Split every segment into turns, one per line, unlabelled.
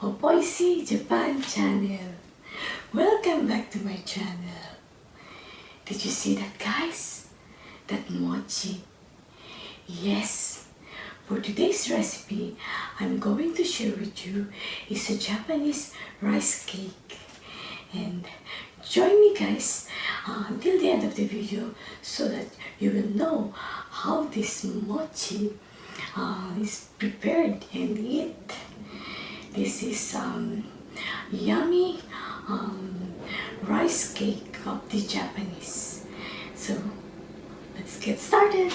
of Oishi Japan channel. Welcome back to my channel. Did you see that, guys? That mochi? Yes. For today's recipe, I'm going to share with you is a Japanese rice cake. And join me, guys, until the end of the video so that you will know how this mochi is prepared and eat. This is yummy rice cake of the Japanese. So let's get started.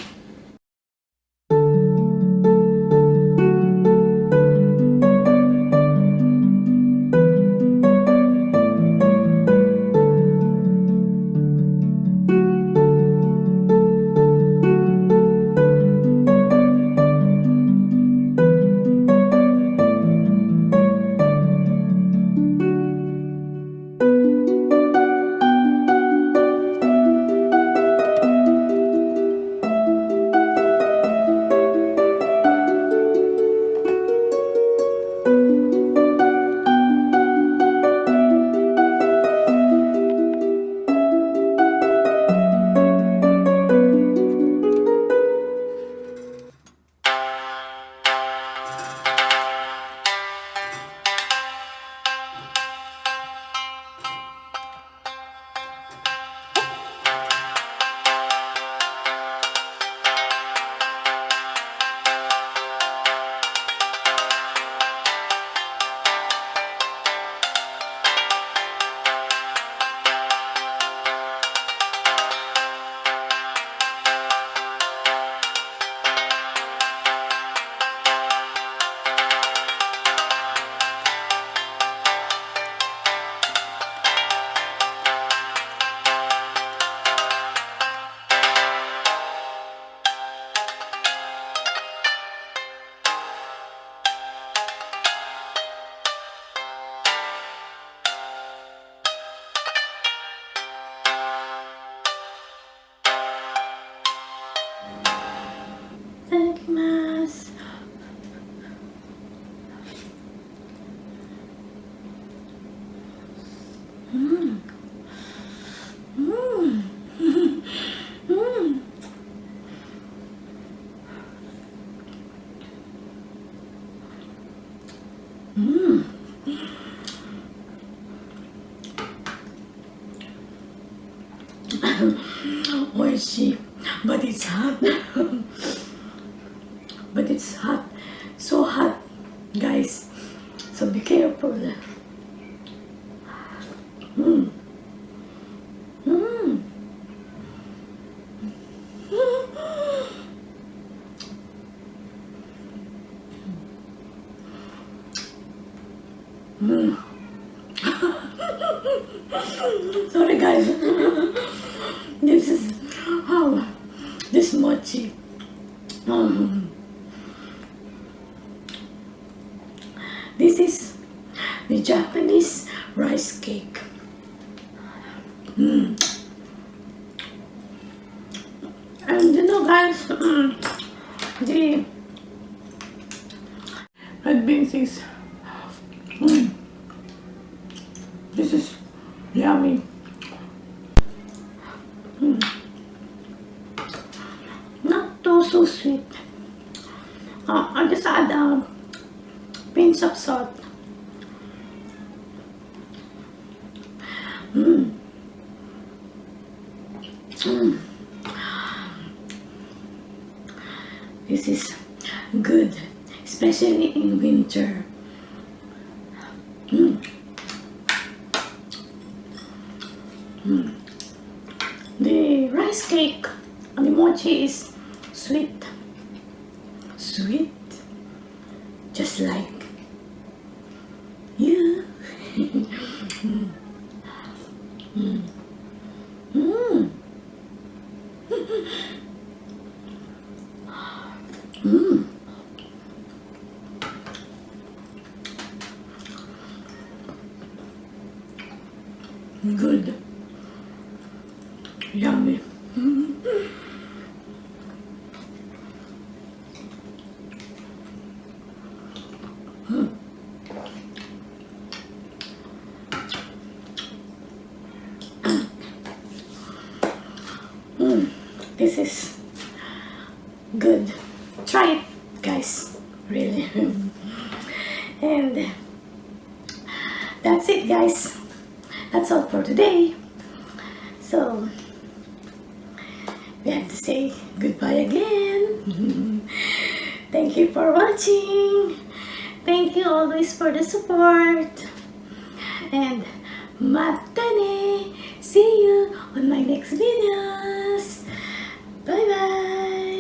Itadakimasu. Mmm. Mmm. Mmm. Mmm. Oishi, but it's hot. But it's hot, so hot, guys. So be careful. Mm. Mm. Mm. Sorry, guys. This is how this mochi. This is the Japanese rice cake. And you know, guys, the red beans is this is yummy. Not too so sweet. I just add a pinch of salt. This is good, especially in winter. The rice cake, the mochi is sweet. Sweet, just like you. Good. Yummy. This is good. Try it, guys. Really. And that's it, guys. That's all for today. So we have to say goodbye again. Thank you for watching. Thank you always for the support. And matane. See you on my next videos. Bye bye.